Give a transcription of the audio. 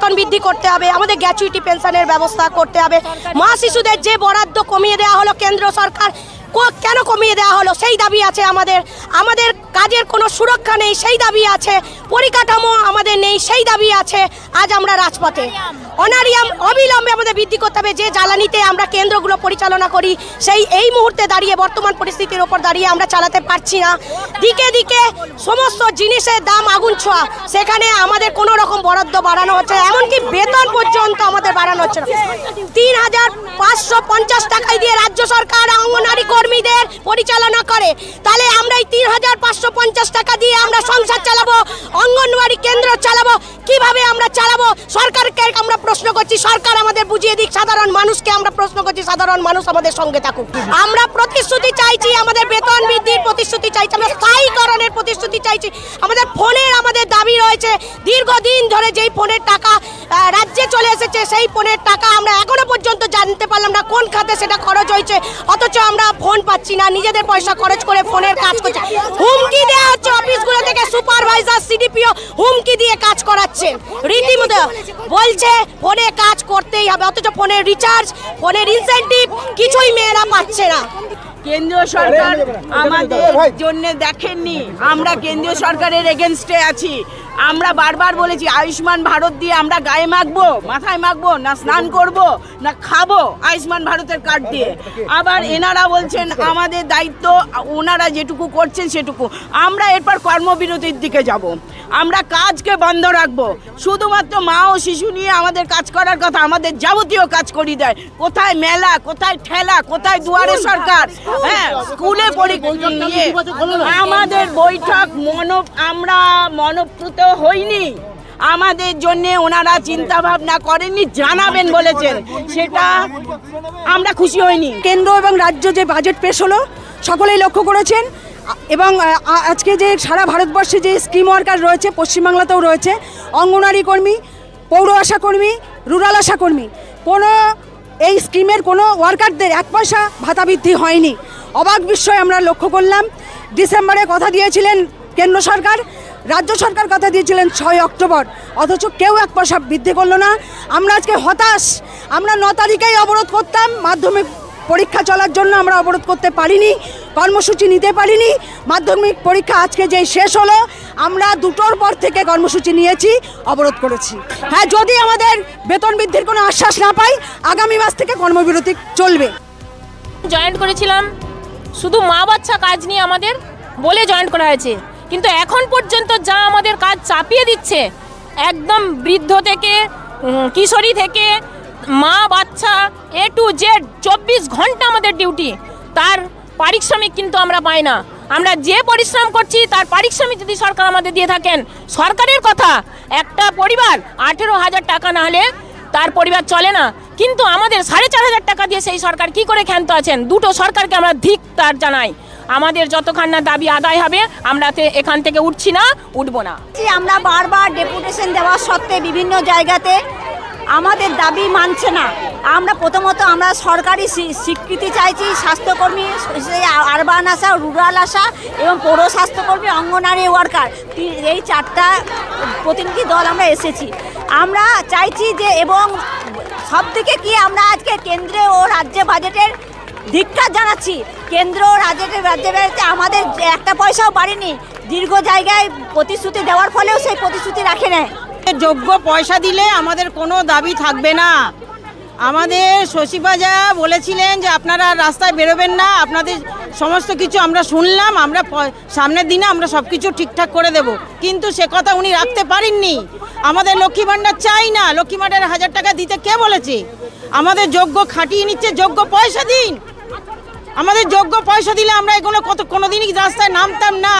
বেতন বৃদ্ধি করতে হবে, আমাদের গ্র্যাচুইটি পেনশনের ব্যবস্থা করতে হবে। মা শিশুদের যে বরাদ্দ কমিয়ে দেওয়া হলো কেন্দ্র সরকার, কেন কমিয়ে দেওয়া হলো সেই দাবি আছে আমাদের। আমাদের কাজের কোনো সুরক্ষা নেই সেই দাবি আছে, পরিকাঠামো আমাদের নেই সেই দাবি আছে। আজ আমরা রাজপথে। অনারিয়াম অবিলম্বে আমাদের বৃদ্ধি করতে হবে। যে জ্বালানিতে আমরা কেন্দ্রগুলো পরিচালনা করি সেই এই মুহূর্তে দাঁড়িয়ে বর্তমান পরিস্থিতির ওপর দাঁড়িয়ে আমরা চালাতে পারছি না। দিকে দিকে সমস্ত জিনিসের দাম আগুন ছোঁয়া, সেখানে আমাদের কোনো রকম বরাদ্দ বাড়ানো হচ্ছে, এমনকি বেতন পর্যন্ত আমাদের বাড়ানো হচ্ছে না। ৩,৫৫০ টাকায় দিয়ে রাজ্য সরকার অঙ্গনওয়াড়ি কর্মীদের পরিচালনা করে, তাহলে আমরা এই ৩,৫৫০ টাকা দিয়ে আমরা সংসার চালাবো, অঙ্গনওয়াড়ি কেন্দ্র চালাবো, কিভাবে আমরা চালাবো? সরকারকে আমরা প্রশ্ন করছি, সরকার আমাদের বুঝিয়ে দিক। সাধারণ মানুষকে আমরা প্রশ্ন করছি, সাধারণ মানুষ আমাদের সঙ্গে থাকুক। আমরা প্রতিশ্রুতি চাইছি, আমাদের বেতন বৃদ্ধির প্রতিশ্রুতি চাইছি, আমরা স্থায়ীকরণের প্রতিশ্রুতি চাইছি। আমাদের ফোনের আমাদের দাবি রয়েছে, দীর্ঘদিন ধরে যেই ফোনের টাকা রাজ্যে চলে এসেছে সেই ফোনের টাকা আমরা এখনো পর্যন্ত জানতে পারলাম না কোন খাতে সেটা খরচ হয়েছে, অথচ আমরা ফোন পাচ্ছি না। নিজেদের পয়সা খরচ করে ফোনের কাজ করছে, হুমকি দেওয়া হচ্ছে অফিসগুলো থেকে। সুপারভাইজার সিডিপিও হুমকি দিয়ে কাজ করাচ্ছে, রীতিমতো বলছে ফোনে কাজ করতেই হবে, অথচ ফোনের রিচার্জ, ফোনের ইনসেন্টিভ কিছুই মেয়েরা পাচ্ছে না। কেন্দ্রীয় সরকার আমাদের জন্য দেখেননি, আমরা কেন্দ্রীয় সরকারের এগেনস্টে আছি। আমরা বারবার বলেছি আয়ুষ্মান ভারত দিয়ে আমরা গায়ে মাখবো, মাথায় মাখবো, না স্নান করব, না খাবো আয়ুষ্মান ভারতের কার্ড দিয়ে। আবার এনারা বলছেন আমাদের দায়িত্ব, ওনারা যেটুকু করছেন সেটুকু। আমরা এরপর কর্মবিরতির দিকে যাব, আমরা কাজকে বন্ধ রাখবো। শুধুমাত্র মা ও শিশু নিয়ে আমাদের কাজ করার কথা, আমাদের যাবতীয় কাজ করিয়ে দেয়। কোথায় মেলা, কোথায় ঠেলা, কোথায় দুয়ারে সরকার, হ্যাঁ স্কুলে পরীক্ষা নিয়ে আমাদের বৈঠক আমরা মনপ্রুত হইনি। আমাদের জন্য ওনারা চিন্তা ভাবনা করেননি, জানাবেন বলেছেন, সেটা আমরা খুশি হইনি। কেন্দ্র এবং রাজ্য যে বাজেট পেশ হলো সকলেই লক্ষ্য করেছেন, এবং আজকে যে সারা ভারতবর্ষে যে স্কিম ওয়ার্কার রয়েছে, পশ্চিমবাংলাতেও রয়েছে অঙ্গনওয়াড়ি কর্মী, পৌর আশাকর্মী, রুরাল আশাকর্মী, কোনো এই স্কিমের কোনো ওয়ার্কারদের 1 পয়সা ভাতা বৃদ্ধি হয়নি। অবাক বিস্ময় আমরা লক্ষ্য করলাম। ডিসেম্বরে কথা দিয়েছিলেন কেন্দ্র সরকার, রাজ্য সরকার কথা দিয়েছিলেন 6 অক্টোবর, অথচ কেউ 1 পয়সা বৃদ্ধি করলো না। আমরা আজকে হতাশ। আমরা 9 তারিখেই অবরোধ করতাম, মাধ্যমিক পরীক্ষা চলার জন্য আমরা অবরোধ করতে পারিনি, কর্মসূচি নিতে পারিনি। মাধ্যমিক পরীক্ষা আজকে যেই শেষ হলো, আমরা 2টোর পর থেকে কর্মসূচি নিয়েছি, অবরোধ করেছি। হ্যাঁ, যদি আমাদের বেতন বৃদ্ধির কোনো আশ্বাস না পাই, আগামী মাস থেকে কর্মবিরতি চলবে। জয়েন্ট করেছিলাম, শুধু মা বাচ্চা কাজ নিয়ে আমাদের বলে জয়েন্ট করা হয়েছে, কিন্তু এখন পর্যন্ত যা আমাদের কাজ চাপিয়ে দিচ্ছে, একদম বৃদ্ধ থেকে কিশোরী থেকে মা বাচ্চা A to Z 24 ঘন্টা আমাদের ডিউটি, তার পারিশ্রমিক কিন্তু আমরা পাই না। আমরা যে পরিশ্রম করছি তার পারিশ্রমিক যদি সরকার আমাদের দিয়ে থাকেন, সরকারের কথা, একটা পরিবার 18,000 টাকা না হলে তার পরিবার চলে না, কিন্তু আমাদের 4,500 টাকা দিয়ে সেই সরকার কি করে ক্ষান্ত আছেন? দুটো সরকারকে আমরা ধিক্কার জানাই। আমাদের যতক্ষণ না দাবি আদায় হবে আমরা এখান থেকে উঠছি না, উঠবো না। আমরা বারবার ডেপুটেশন দেওয়া সত্ত্বে বিভিন্ন জায়গাতে আমাদের দাবি মানছে না। আমরা প্রথমত আমরা সরকারি স্বীকৃতি চাইছি, স্বাস্থ্যকর্মী, আরবান আশা, রুরাল আশা এবং পৌর স্বাস্থ্যকর্মী, অঙ্গনওয়াড়ি ওয়ার্কার, এই 4টা প্রতিনিধি দল আমরা এসেছি। আমরা চাইছি যে, এবং সব থেকে কি আমরা আজকে কেন্দ্র ও রাজ্য বাজেটের ধিক্কার জানাচ্ছি। কেন্দ্র রাজ্য বাজেটে আমাদের 1 পয়সাও বাড়েনি, দীর্ঘ জায়গায় প্রতিশ্রুতি দেওয়ার ফলেও সেই প্রতিশ্রুতি রাখে নেয়। যোগ্য পয়সা দিলে আমাদের কোনো দাবি থাকবে না। আমাদের সচিবাজা বলেছিলেন যে আপনারা রাস্তায় বেরোবেন না, আপনাদের সমস্ত কিছু আমরা শুনলাম, আমরা সামনের দিনে আমরা সব কিছু ঠিকঠাক করে দেব, কিন্তু সে কথা উনি রাখতে পারেননি। আমাদের লক্ষ্মী ভাণ্ডার চাই না, লক্ষ্মী ভাণ্ডার 1000 টাকা দিতে কে বলেছে? আমাদের যোগ্য খাটিয়ে নিচ্ছে, যোগ্য পয়সা দিন। আমাদের যোগ্য পয়সা দিলে আমরা এগুলো কোনোদিনই রাস্তায় নামতাম না।